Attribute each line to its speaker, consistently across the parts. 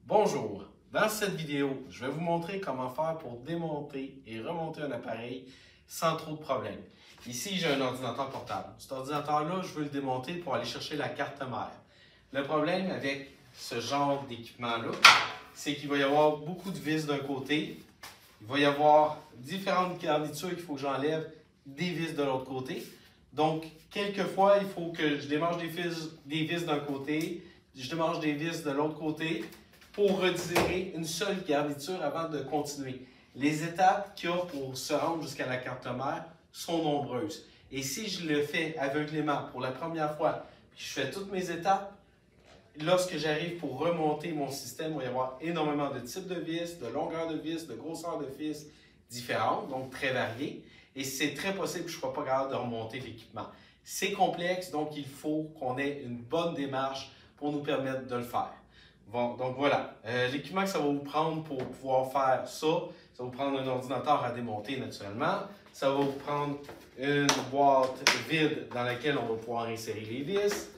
Speaker 1: Bonjour, dans cette vidéo, je vais vous montrer comment faire pour démonter et remonter un appareil sans trop de problèmes. Ici, j'ai un ordinateur portable. Cet ordinateur-là, je veux le démonter pour aller chercher la carte mère. Le problème avec ce genre d'équipement-là, c'est qu'il va y avoir beaucoup de vis d'un côté. Il va y avoir différentes garnitures qu'il faut que j'enlève, des vis de l'autre côté. Donc, quelquefois, il faut que je démange des vis d'un côté, je démange des vis de l'autre côté pour retirer une seule garniture avant de continuer. Les étapes qu'il y a pour se rendre jusqu'à la carte mère sont nombreuses. Et si je le fais aveuglément pour la première fois, puis je fais toutes mes étapes, lorsque j'arrive pour remonter mon système, il va y avoir énormément de types de vis, de longueur de vis, de grosseur de vis différentes, donc très variées. Et c'est très possible que je ne sois pas capable de remonter l'équipement. C'est complexe, donc il faut qu'on ait une bonne démarche pour nous permettre de le faire. Bon, donc voilà, l'équipement que ça va vous prendre pour pouvoir faire ça, ça va vous prendre un ordinateur à démonter naturellement, ça va vous prendre une boîte vide dans laquelle on va pouvoir insérer les vis.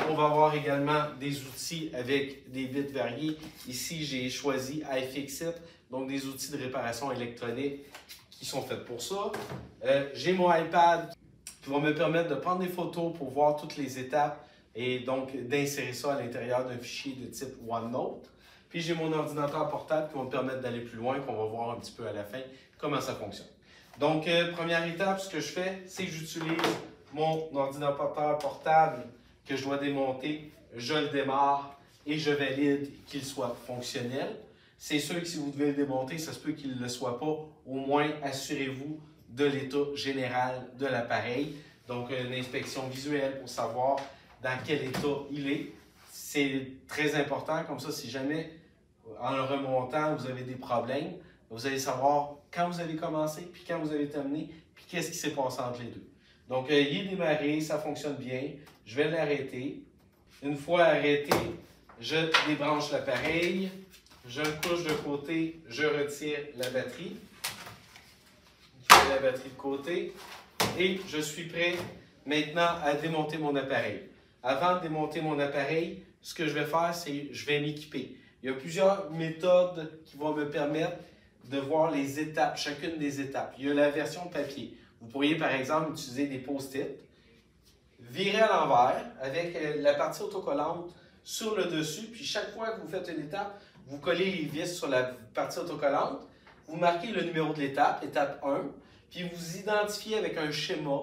Speaker 1: On va avoir également des outils avec des bits variés. Ici, j'ai choisi iFixit, donc des outils de réparation électronique qui sont faits pour ça. J'ai mon iPad qui va me permettre de prendre des photos pour voir toutes les étapes et donc d'insérer ça à l'intérieur d'un fichier de type OneNote. Puis j'ai mon ordinateur portable qui va me permettre d'aller plus loin, qu'on va voir un petit peu à la fin comment ça fonctionne. Donc, première étape, ce que je fais, c'est que j'utilise mon ordinateur portable que je dois démonter, je le démarre et je valide qu'il soit fonctionnel. C'est sûr que si vous devez le démonter, ça se peut qu'il ne le soit pas. Au moins, assurez-vous de l'état général de l'appareil. Donc, une inspection visuelle pour savoir dans quel état il est. C'est très important, comme ça, si jamais, en le remontant, vous avez des problèmes, vous allez savoir quand vous avez commencé, puis quand vous avez terminé, puis qu'est-ce qui s'est passé entre les deux. Donc, il est démarré, ça fonctionne bien. Je vais l'arrêter. Une fois arrêté, je débranche l'appareil, je le couche de côté, je retire la batterie. Je mets la batterie de côté et je suis prêt maintenant à démonter mon appareil. Avant de démonter mon appareil, ce que je vais faire, c'est que je vais m'équiper. Il y a plusieurs méthodes qui vont me permettre de voir les étapes, chacune des étapes. Il y a la version papier. Vous pourriez, par exemple, utiliser des post-it, virer à l'envers avec la partie autocollante sur le dessus, puis chaque fois que vous faites une étape, vous collez les vis sur la partie autocollante, vous marquez le numéro de l'étape, étape 1, puis vous identifiez avec un schéma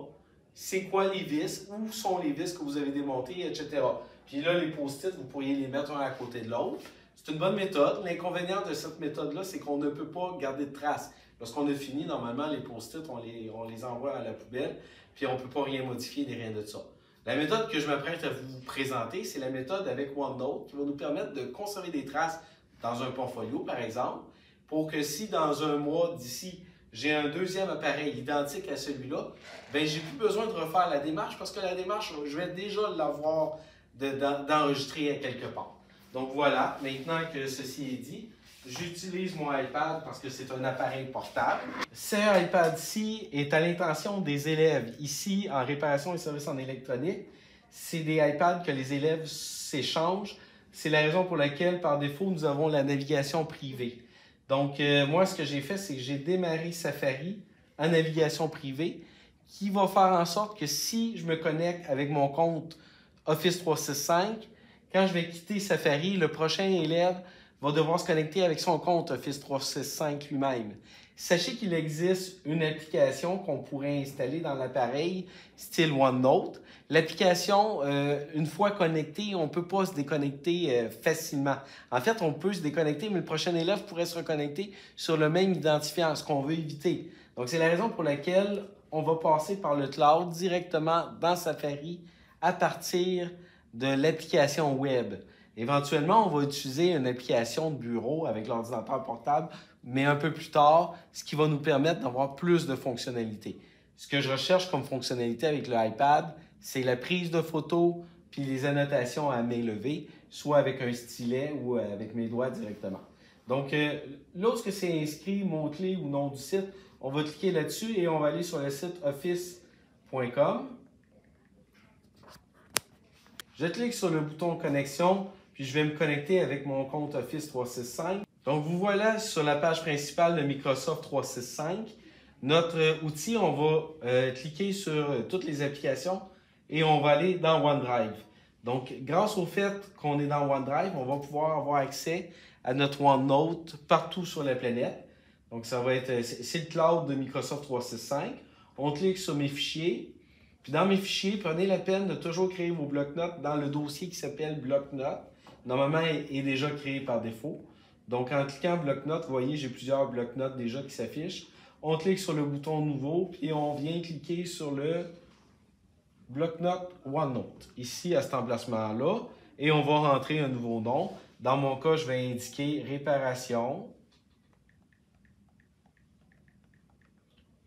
Speaker 1: c'est quoi les vis, où sont les vis que vous avez démontées, etc. Puis là, les post-it, vous pourriez les mettre un à côté de l'autre. C'est une bonne méthode. L'inconvénient de cette méthode-là, c'est qu'on ne peut pas garder de traces. Lorsqu'on a fini, normalement, les post-it, on les envoie à la poubelle, puis on ne peut pas rien modifier ni rien de ça. La méthode que je m'apprête à vous présenter, c'est la méthode avec OneNote qui va nous permettre de conserver des traces dans un portfolio, par exemple, pour que si dans un mois d'ici, j'ai un deuxième appareil identique à celui-là, bien, j'ai plus besoin de refaire la démarche parce que la démarche, je vais déjà l'avoir d'enregistrer à quelque part. Donc voilà, maintenant que ceci est dit, j'utilise mon iPad parce que c'est un appareil portable. Ce iPad-ci est à l'intention des élèves. Ici, en réparation et services en électronique, c'est des iPads que les élèves s'échangent. C'est la raison pour laquelle, par défaut, nous avons la navigation privée. Donc, moi, ce que j'ai fait, c'est que j'ai démarré Safari en navigation privée, qui va faire en sorte que si je me connecte avec mon compte Office 365, quand je vais quitter Safari, le prochain élève va devoir se connecter avec son compte Office 365 lui-même. Sachez qu'il existe une application qu'on pourrait installer dans l'appareil, style OneNote. L'application, une fois connectée, on ne peut pas se déconnecter facilement. En fait, on peut se déconnecter, mais le prochain élève pourrait se reconnecter sur le même identifiant, ce qu'on veut éviter. Donc, c'est la raison pour laquelle on va passer par le cloud directement dans Safari à partir de l'application web. Éventuellement, on va utiliser une application de bureau avec l'ordinateur portable, mais un peu plus tard, ce qui va nous permettre d'avoir plus de fonctionnalités. Ce que je recherche comme fonctionnalité avec le iPad, c'est la prise de photos puis les annotations à main levée, soit avec un stylet ou avec mes doigts directement. Donc, lorsque c'est inscrit, mot-clé ou nom du site, on va cliquer là-dessus et on va aller sur le site office.com. Je clique sur le bouton connexion, puis je vais me connecter avec mon compte Office 365. Donc, vous voilà sur la page principale de Microsoft 365. Notre outil, on va cliquer sur toutes les applications et on va aller dans OneDrive. Donc, grâce au fait qu'on est dans OneDrive, on va pouvoir avoir accès à notre OneNote partout sur la planète. Donc, ça va être, c'est le cloud de Microsoft 365. On clique sur mes fichiers. Puis dans mes fichiers, prenez la peine de toujours créer vos blocs-notes dans le dossier qui s'appelle bloc-notes. Normalement, il est déjà créé par défaut. Donc, en cliquant bloc-notes, vous voyez, j'ai plusieurs blocs-notes déjà qui s'affichent. On clique sur le bouton nouveau, puis on vient cliquer sur le bloc-notes OneNote, ici à cet emplacement-là. Et on va rentrer un nouveau nom. Dans mon cas, je vais indiquer réparation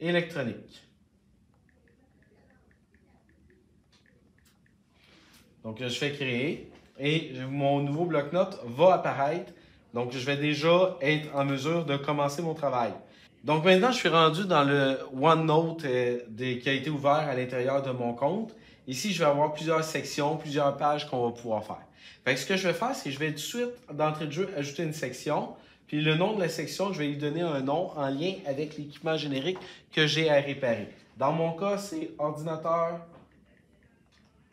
Speaker 1: électronique. Donc, je fais créer et mon nouveau bloc-notes va apparaître. Donc, je vais déjà être en mesure de commencer mon travail. Donc, maintenant, je suis rendu dans le OneNote qui a été ouvert à l'intérieur de mon compte. Ici, je vais avoir plusieurs sections, plusieurs pages qu'on va pouvoir faire. Fait que ce que je vais faire, c'est que je vais tout de suite, d'entrée de jeu, ajouter une section. Puis le nom de la section, je vais lui donner un nom en lien avec l'équipement générique que j'ai à réparer. Dans mon cas, c'est ordinateur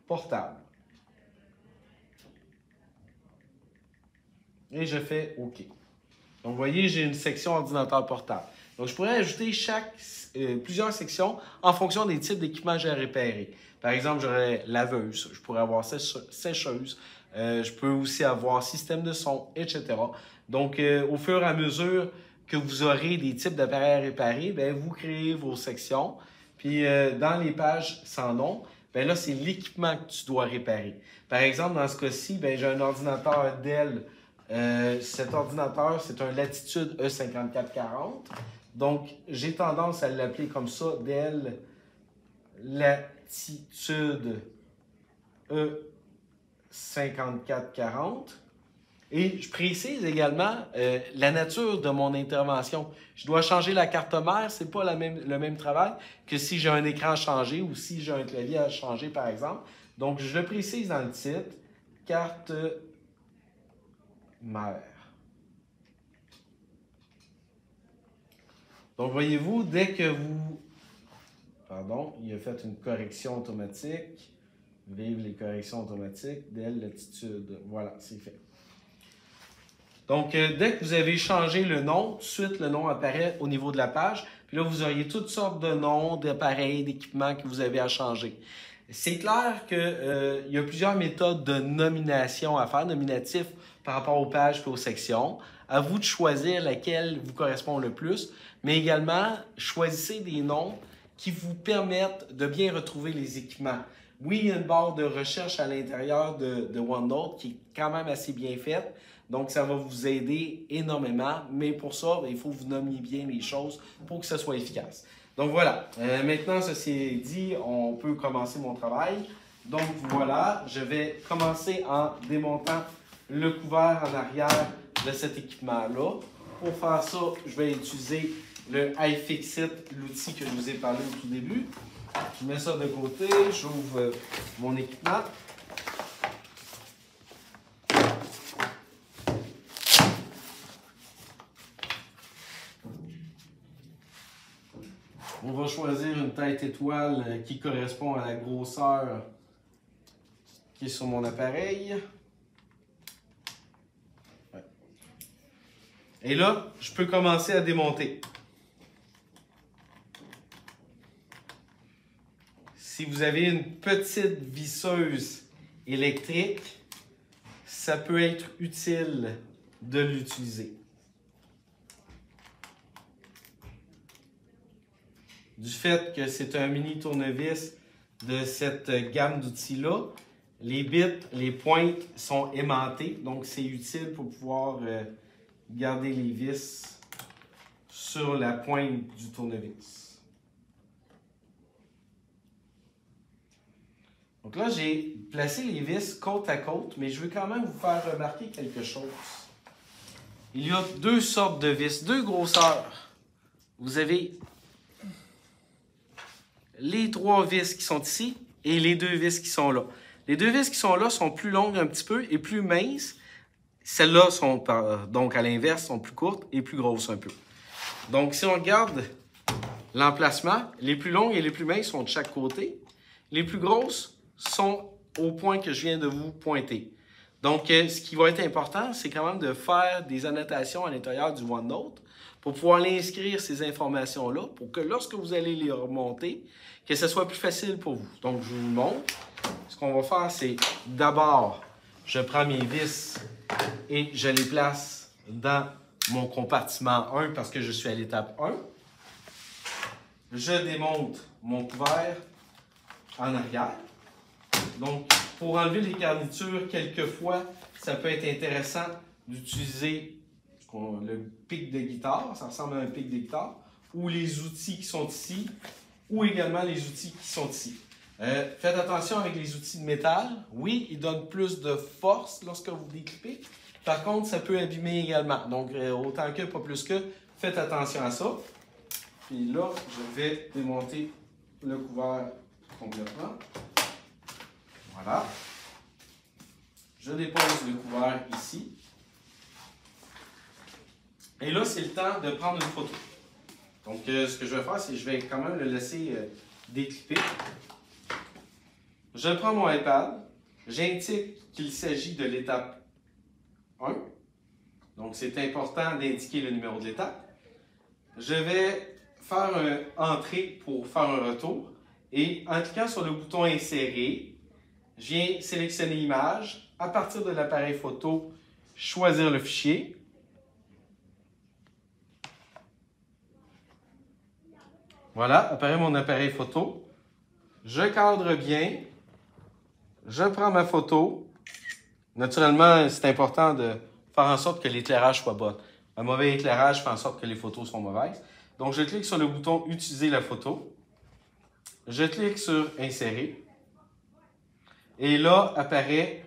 Speaker 1: portable. Et je fais OK. Donc, vous voyez, j'ai une section ordinateur portable. Donc, je pourrais ajouter plusieurs sections en fonction des types d'équipements que j'ai à réparer. Par exemple, j'aurais laveuse, je pourrais avoir sécheuse, je peux aussi avoir système de son, etc. Donc, au fur et à mesure que vous aurez des types d'appareils à réparer, bien, vous créez vos sections. Puis, dans les pages sans nom, bien là, c'est l'équipement que tu dois réparer. Par exemple, dans ce cas-ci, bien, j'ai un ordinateur Dell. Cet ordinateur, c'est un Latitude E5440. Donc, j'ai tendance à l'appeler comme ça, Dell Latitude E5440. Et je précise également la nature de mon intervention. Je dois changer la carte mère, c'est pas le même travail que si j'ai un écran à changer ou si j'ai un clavier à changer, par exemple. Donc, je le précise dans le titre, carte mère. Donc, voyez-vous, dès que vous... Pardon, il a fait une correction automatique. Vive les corrections automatiques. Dell Latitude. Voilà, c'est fait. Donc, dès que vous avez changé le nom, tout de suite, le nom apparaît au niveau de la page. Puis là, vous auriez toutes sortes de noms, d'appareils, d'équipements que vous avez à changer. C'est clair qu'il y a plusieurs méthodes de nomination à faire, nominatifs par rapport aux pages et aux sections. À vous de choisir laquelle vous correspond le plus, mais également, choisissez des noms qui vous permettent de bien retrouver les équipements. Oui, il y a une barre de recherche à l'intérieur de OneNote qui est quand même assez bien faite. Donc, ça va vous aider énormément. Mais pour ça, il faut que vous nommiez bien les choses pour que ce soit efficace. Donc, voilà. Maintenant, ceci dit, on peut commencer mon travail. Donc, voilà. Je vais commencer en démontant le couvert en arrière de cet équipement-là. Pour faire ça, je vais utiliser le iFixit, l'outil que je vous ai parlé au tout début. Je mets ça de côté, j'ouvre mon équipement. On va choisir une tête étoile qui correspond à la grosseur qui est sur mon appareil. Ouais. Et là, je peux commencer à démonter. Si vous avez une petite visseuse électrique, ça peut être utile de l'utiliser. Du fait que c'est un mini tournevis de cette gamme d'outils-là, les bits, les pointes sont aimantées, donc c'est utile pour pouvoir garder les vis sur la pointe du tournevis. Donc là, j'ai placé les vis côte à côte, mais je veux quand même vous faire remarquer quelque chose. Il y a deux sortes de vis, deux grosseurs. Vous avez les trois vis qui sont ici et les deux vis qui sont là. Les deux vis qui sont là sont plus longues un petit peu et plus minces, Celles-là sont, donc à l'inverse, sont plus courtes et plus grosses un peu. Donc, si on regarde l'emplacement, les plus longues et les plus minces sont de chaque côté. Les plus grosses sont au point que je viens de vous pointer. Donc, ce qui va être important, c'est quand même de faire des annotations à l'intérieur du OneNote pour pouvoir inscrire ces informations-là pour que lorsque vous allez les remonter, que ce soit plus facile pour vous. Donc, je vous montre. Ce qu'on va faire, c'est d'abord, je prends mes vis et je les place dans mon compartiment 1 parce que je suis à l'étape 1. Je démonte mon couvert en arrière. Donc, pour enlever les garnitures, quelquefois, ça peut être intéressant d'utiliser le pic de guitare, ça ressemble à un pic de guitare, ou les outils qui sont ici, ou également les outils qui sont ici. Faites attention avec les outils de métal. Oui, ils donnent plus de force lorsque vous déclipez. Par contre, ça peut abîmer également. Donc, autant que, pas plus que, faites attention à ça. Puis là, je vais démonter le couvert complètement. Voilà. Je dépose le couvert ici. Et là, c'est le temps de prendre une photo. Donc, ce que je vais faire, c'est que je vais quand même le laisser déclipper. Je prends mon iPad. J'indique qu'il s'agit de l'étape 1. Donc, c'est important d'indiquer le numéro de l'étape. Je vais faire une entrée pour faire un retour. Et en cliquant sur le bouton Insérer, je viens sélectionner l'image. À partir de l'appareil photo, choisir le fichier. Voilà, apparaît mon appareil photo. Je cadre bien. Je prends ma photo. Naturellement, c'est important de faire en sorte que l'éclairage soit bon. Un mauvais éclairage fait en sorte que les photos sont mauvaises. Donc, je clique sur le bouton « Utiliser la photo ». Je clique sur « Insérer ». Et là, apparaît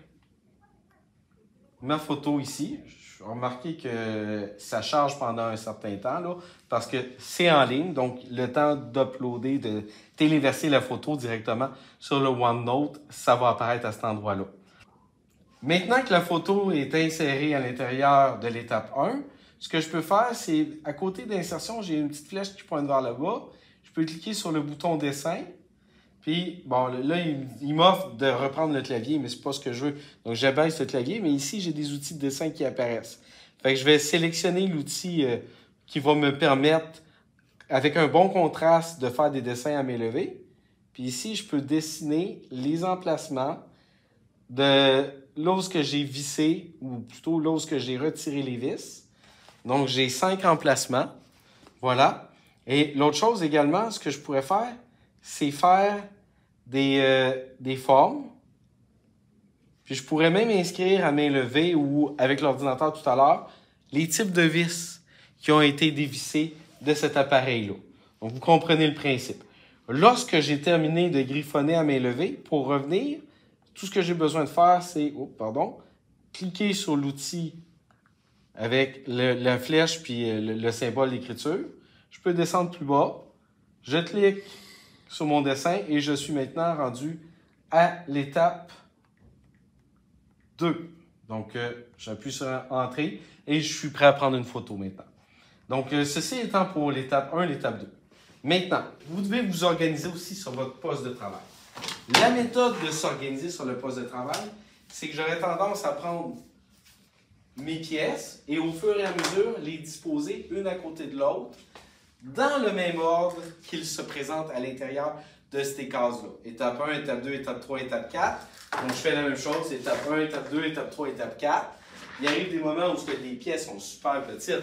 Speaker 1: ma photo ici. Remarquez que ça charge pendant un certain temps, là, parce que c'est en ligne. Donc, le temps d'uploader, de téléverser la photo directement sur le OneNote, ça va apparaître à cet endroit-là. Maintenant que la photo est insérée à l'intérieur de l'étape 1, ce que je peux faire, c'est, à côté d'insertion, j'ai une petite flèche qui pointe vers le bas. Je peux cliquer sur le bouton dessin. Puis, bon, là, il m'offre de reprendre le clavier, mais c'est pas ce que je veux. Donc, j'abaisse le clavier, mais ici, j'ai des outils de dessin qui apparaissent. Fait que je vais sélectionner l'outil qui va me permettre, avec un bon contraste, de faire des dessins à main levée. Puis ici, je peux dessiner les emplacements de là où j'ai vissé, ou plutôt là où j'ai retiré les vis. Donc, j'ai 5 emplacements. Voilà. Et l'autre chose également, ce que je pourrais faire, c'est faire des formes. Puis je pourrais même inscrire à main levée ou avec l'ordinateur tout à l'heure les types de vis qui ont été dévissés de cet appareil-là. Donc, vous comprenez le principe. Lorsque j'ai terminé de griffonner à main levée, pour revenir, tout ce que j'ai besoin de faire, c'est cliquer sur l'outil avec la flèche puis le symbole d'écriture. Je peux descendre plus bas. Je clique sur mon dessin et je suis maintenant rendu à l'étape 2. Donc, j'appuie sur Entrée et je suis prêt à prendre une photo maintenant. Donc, ceci étant pour l'étape 1 et l'étape 2. Maintenant, vous devez vous organiser aussi sur votre poste de travail. La méthode de s'organiser sur le poste de travail, c'est que j'aurais tendance à prendre mes pièces et au fur et à mesure, les disposer une à côté de l'autre dans le même ordre qu'ils se présentent à l'intérieur de ces cases-là. Étape 1, étape 2, étape 3, étape 4. Donc, je fais la même chose, étape 1, étape 2, étape 3, étape 4. Il arrive des moments où les pièces sont super petites.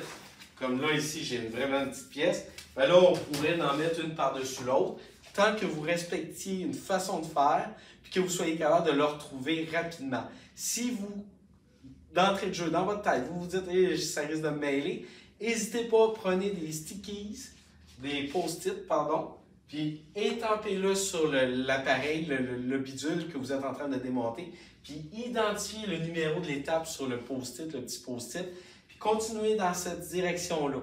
Speaker 1: Comme là, ici, j'ai vraiment une petite pièce. Ben là, on pourrait en mettre une par-dessus l'autre, tant que vous respectiez une façon de faire, puis que vous soyez capable de le retrouver rapidement. Si vous, d'entrée de jeu, dans votre tête, vous vous dites hey, « ça risque de me mêler », n'hésitez pas, prenez des stickies, des post-it, pardon, puis étampez-le sur l'appareil, le bidule que vous êtes en train de démonter, puis identifiez le numéro de l'étape sur le post-it, le petit post-it, puis continuez dans cette direction-là.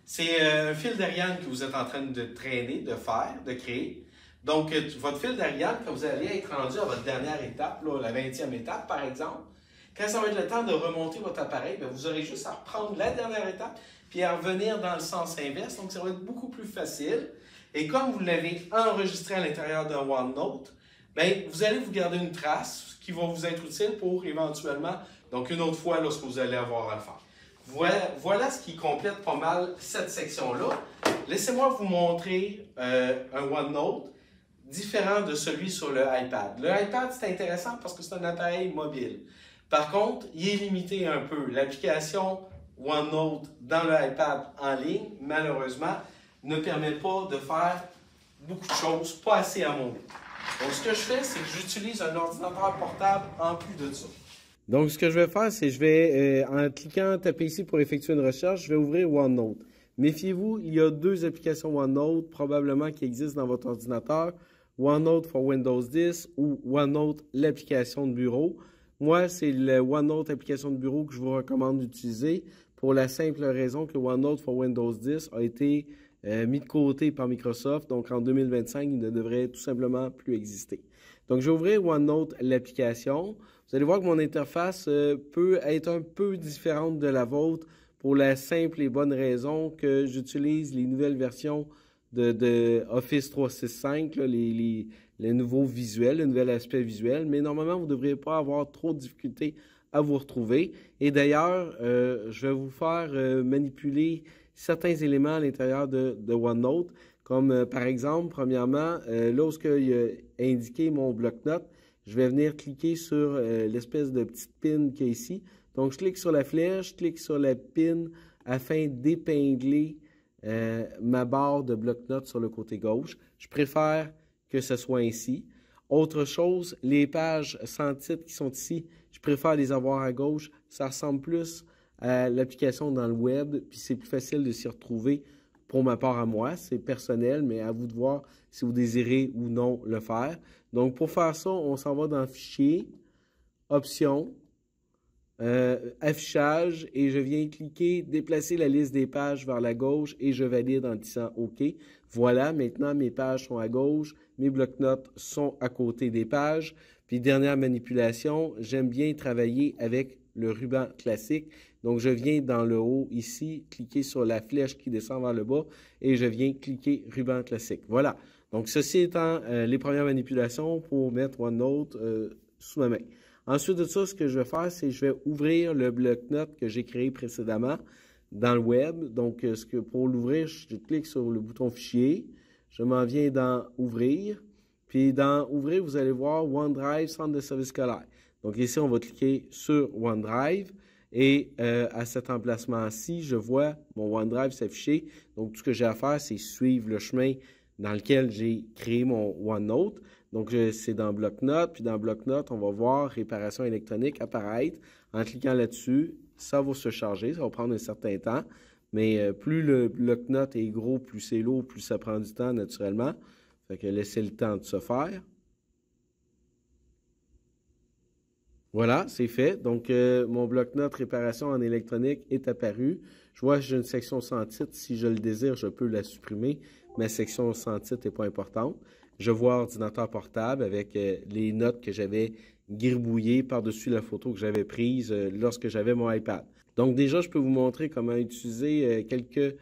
Speaker 1: C'est un fil d'Ariane que vous êtes en train de traîner, de faire, de créer. Donc, votre fil d'Ariane, quand vous allez être rendu à votre dernière étape, là, la 20e étape par exemple, Quand ça va être le temps de remonter votre appareil, bien, vous aurez juste à reprendre la dernière étape puis à revenir dans le sens inverse. Donc, ça va être beaucoup plus facile. Et comme vous l'avez enregistré à l'intérieur d'un OneNote, bien, vous allez vous garder une trace qui va vous être utile pour éventuellement, donc une autre fois lorsque vous allez avoir à le faire. Voilà ce qui complète pas mal cette section-là. Laissez-moi vous montrer un OneNote différent de celui sur le iPad. Le iPad, c'est intéressant parce que c'est un appareil mobile. Par contre, il est limité un peu. L'application OneNote dans le iPad en ligne, malheureusement, ne permet pas de faire beaucoup de choses, pas assez à mon goût. Donc, ce que je fais, c'est que j'utilise un ordinateur portable en plus de ça. Donc, ce que je vais faire, c'est que je vais, en cliquant taper ici pour effectuer une recherche, je vais ouvrir OneNote. Méfiez-vous, il y a deux applications OneNote probablement qui existent dans votre ordinateur. OneNote for Windows 10 ou OneNote, l'application de bureau. Moi, c'est le OneNote application de bureau que je vous recommande d'utiliser pour la simple raison que OneNote for Windows 10 a été mis de côté par Microsoft. Donc, en 2025, il ne devrait tout simplement plus exister. Donc, je vais ouvrir OneNote, l'application. Vous allez voir que mon interface peut être un peu différente de la vôtre pour la simple et bonne raison que j'utilise les nouvelles versions de Office 365, là, les nouveaux visuels, le nouvel aspect visuel, mais normalement, vous ne devriez pas avoir trop de difficultés à vous retrouver. Et d'ailleurs, je vais vous faire manipuler certains éléments à l'intérieur de OneNote, comme par exemple, premièrement, lorsqu'il a indiqué mon bloc-notes, je vais venir cliquer sur l'espèce de petite pin qu'il y a ici. Donc, je clique sur la flèche, je clique sur la pin afin d'épingler ma barre de bloc-notes sur le côté gauche. Je préfère que ce soit ainsi. Autre chose, les pages sans titre qui sont ici, je préfère les avoir à gauche. Ça ressemble plus à l'application dans le web, puis c'est plus facile de s'y retrouver pour ma part à moi. C'est personnel, mais à vous de voir si vous désirez ou non le faire. Donc, pour faire ça, on s'en va dans Fichier, Options, affichage, et je viens cliquer, déplacer la liste des pages vers la gauche et je valide en disant OK. Voilà, maintenant mes pages sont à gauche, mes blocs-notes sont à côté des pages. Puis dernière manipulation, j'aime bien travailler avec le ruban classique. Donc je viens dans le haut ici, cliquer sur la flèche qui descend vers le bas et je viens cliquer ruban classique. Voilà. Donc ceci étant les premières manipulations pour mettre OneNote sous ma main. Ensuite de ça, ce que je vais faire, c'est que je vais ouvrir le bloc-notes que j'ai créé précédemment dans le web. Donc, pour l'ouvrir, je clique sur le bouton Fichier. Je m'en viens dans Ouvrir. Puis, dans Ouvrir, vous allez voir OneDrive, Centre de services scolaires. Donc, ici, on va cliquer sur OneDrive. Et à cet emplacement-ci, je vois mon OneDrive s'afficher. Donc, tout ce que j'ai à faire, c'est suivre le chemin dans lequel j'ai créé mon OneNote. Donc, c'est dans Bloc-Notes, puis dans Bloc-Notes, on va voir Réparation électronique apparaître. En cliquant là-dessus, ça va se charger, ça va prendre un certain temps, mais plus le Bloc-Notes est gros, plus c'est lourd, plus ça prend du temps naturellement. Fait que laissez le temps de se faire. Voilà, c'est fait. Donc, mon bloc-notes réparation en électronique est apparu. Je vois que j'ai une section sans titre. Si je le désire, je peux la supprimer. Ma section sans titre n'est pas importante. Je vois ordinateur portable avec les notes que j'avais gribouillées par-dessus la photo que j'avais prise lorsque j'avais mon iPad. Donc, déjà, je peux vous montrer comment utiliser quelques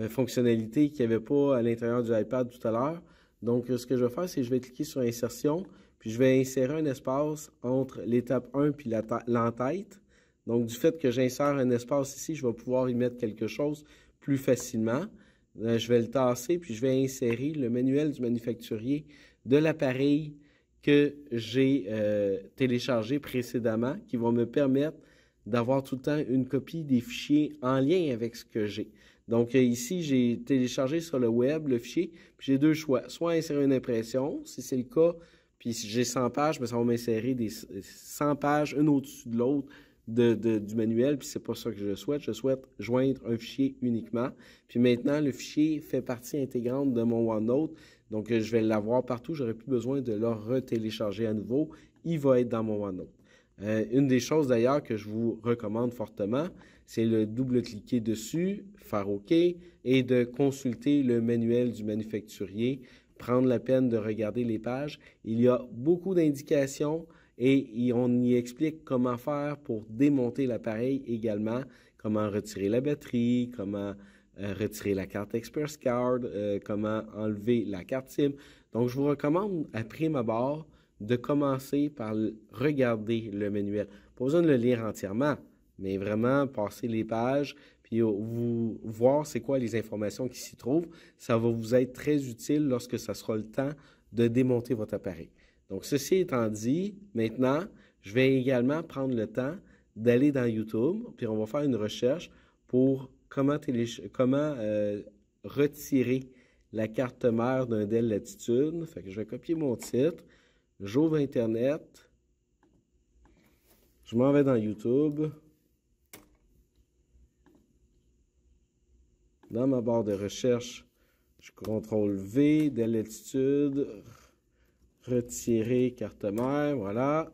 Speaker 1: fonctionnalités qu'il n'y avait pas à l'intérieur du iPad tout à l'heure. Donc, ce que je vais faire, c'est que je vais cliquer sur Insertion. Puis je vais insérer un espace entre l'étape 1 puis l'entête. Donc, du fait que j'insère un espace ici, je vais pouvoir y mettre quelque chose plus facilement. Je vais le tasser, puis je vais insérer le manuel du manufacturier de l'appareil que j'ai téléchargé précédemment, qui va me permettre d'avoir tout le temps une copie des fichiers en lien avec ce que j'ai. Donc, ici, j'ai téléchargé sur le web le fichier, puis j'ai deux choix. Soit insérer une impression, si c'est le cas, puis si j'ai 100 pages, bien, ça va m'insérer des 100 pages, une au-dessus de l'autre du manuel, puis c'est pas ça que je souhaite. Je souhaite joindre un fichier uniquement. Puis maintenant, le fichier fait partie intégrante de mon OneNote, donc je vais l'avoir partout. J'aurai plus besoin de le retélécharger à nouveau. Il va être dans mon OneNote. Une des choses d'ailleurs que je vous recommande fortement, c'est de double-cliquer dessus, faire OK, et de consulter le manuel du manufacturier, prendre la peine de regarder les pages. Il y a beaucoup d'indications
Speaker 2: et on y explique comment faire pour démonter l'appareil également, comment retirer la batterie, comment retirer la carte Express Card, comment enlever la carte SIM. Donc, je vous recommande, à prime abord, de commencer par regarder le manuel. Pas besoin de le lire entièrement, mais vraiment passer les pages, puis vous voir c'est quoi les informations qui s'y trouvent. Ça va vous être très utile lorsque ça sera le temps de démonter votre appareil. Donc, ceci étant dit, maintenant, je vais également prendre le temps d'aller dans YouTube, puis on va faire une recherche pour comment retirer la carte mère d'un Dell Latitude. Fait que je vais copier mon titre, j'ouvre Internet, je m'en vais dans YouTube. Dans ma barre de recherche, je contrôle V, Dell Latitude, retirer carte mère, voilà.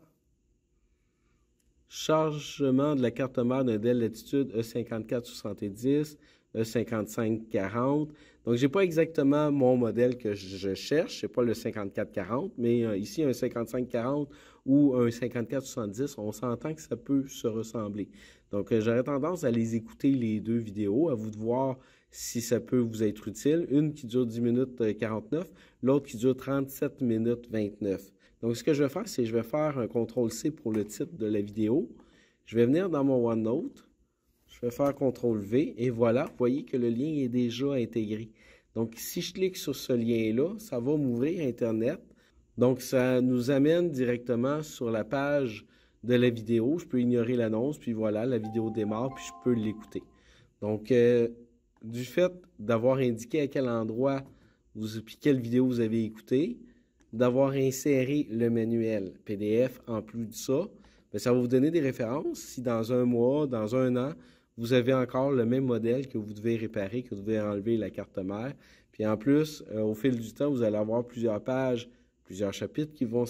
Speaker 2: Chargement de la carte mère d'un Dell Latitude E5470, E5540. Donc, je n'ai pas exactement mon modèle que je cherche, ce n'est pas le 5440, mais ici, un 5540 ou un 5470, on s'entend que ça peut se ressembler. Donc, j'aurais tendance à les écouter les deux vidéos, à vous de voir si ça peut vous être utile. Une qui dure 10 minutes 49, l'autre qui dure 37 minutes 29. Donc, ce que je vais faire, c'est que je vais faire un CTRL-C pour le titre de la vidéo. Je vais venir dans mon OneNote. Je vais faire CTRL-V et voilà, vous voyez que le lien est déjà intégré. Donc, si je clique sur ce lien-là, ça va m'ouvrir Internet. Donc, ça nous amène directement sur la page de la vidéo. Je peux ignorer l'annonce, puis voilà, la vidéo démarre, puis je peux l'écouter. Donc, du fait d'avoir indiqué à quel endroit puis quelle vidéo vous avez écouté, d'avoir inséré le manuel PDF en plus de ça, bien, ça va vous donner des références. Si dans un mois, dans un an, vous avez encore le même modèle que vous devez réparer, que vous devez enlever la carte mère. Puis en plus, au fil du temps, vous allez avoir plusieurs pages, plusieurs chapitres qui vont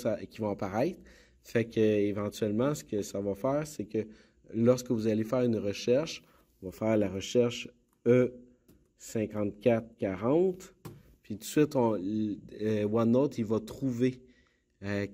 Speaker 2: apparaître. Fait que éventuellement, ce que ça va faire, c'est que lorsque vous allez faire une recherche, on va faire la recherche E5440. Puis tout de suite, OneNote, il va trouver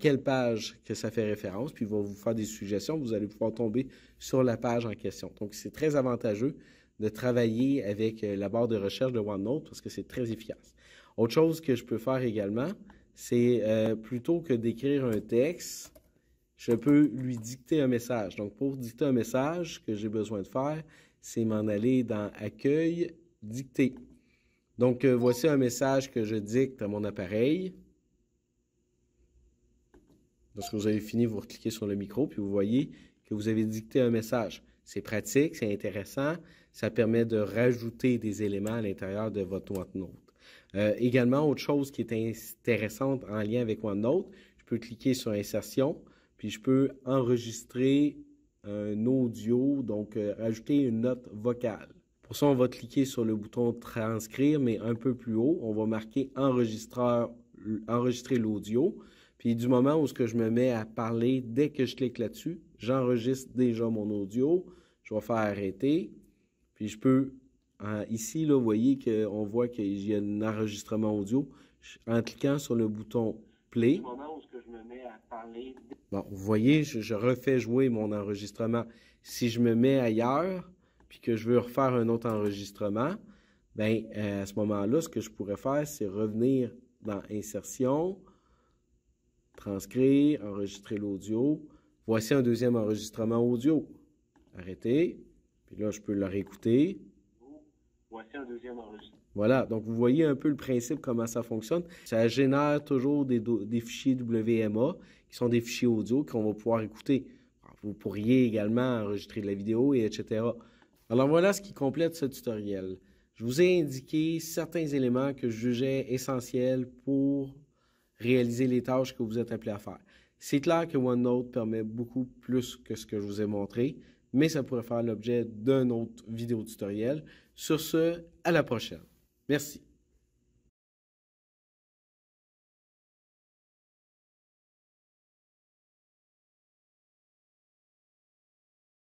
Speaker 2: quelle page que ça fait référence, puis il va vous faire des suggestions. Vous allez pouvoir tomber sur la page en question. Donc, c'est très avantageux de travailler avec la barre de recherche de OneNote parce que c'est très efficace. Autre chose que je peux faire également, c'est plutôt que d'écrire un texte, je peux lui dicter un message. Donc, pour dicter un message, ce que j'ai besoin de faire, c'est m'en aller dans « Accueil »,« Dicter ». Donc, voici un message que je dicte à mon appareil. Lorsque vous avez fini, vous cliquez sur le micro, puis vous voyez que vous avez dicté un message. C'est pratique, c'est intéressant. Ça permet de rajouter des éléments à l'intérieur de votre OneNote. Également, autre chose qui est intéressante en lien avec OneNote, je peux cliquer sur Insertion, puis je peux enregistrer un audio, donc rajouter une note vocale. Pour ça, on va cliquer sur le bouton Transcrire, mais un peu plus haut. On va marquer Enregistrer l'audio. Puis du moment où je me mets à parler, dès que je clique là-dessus, j'enregistre déjà mon audio. Je vais faire arrêter. Puis je peux, ici, là, vous voyez qu'on voit qu'il y a un enregistrement audio. En cliquant sur le bouton Play. Du moment où je me mets à parler. Bon, vous voyez, je refais jouer mon enregistrement. Si je me mets ailleurs, puis que je veux refaire un autre enregistrement, bien, à ce moment-là, ce que je pourrais faire, c'est revenir dans Insertion, Transcrire, enregistrer l'audio. Voici un deuxième enregistrement audio. Arrêter. Puis là, je peux le réécouter. Voici un deuxième enregistrement. Voilà. Donc, vous voyez un peu le principe, comment ça fonctionne. Ça génère toujours des fichiers WMA, qui sont des fichiers audio qu'on va pouvoir écouter. Alors, vous pourriez également enregistrer de la vidéo, et etc. Alors, voilà ce qui complète ce tutoriel. Je vous ai indiqué certains éléments que je jugeais essentiels pour réaliser les tâches que vous êtes appelés à faire. C'est clair que OneNote permet beaucoup plus que ce que je vous ai montré, mais ça pourrait faire l'objet d'un autre vidéo tutoriel. Sur ce, à la prochaine. Merci.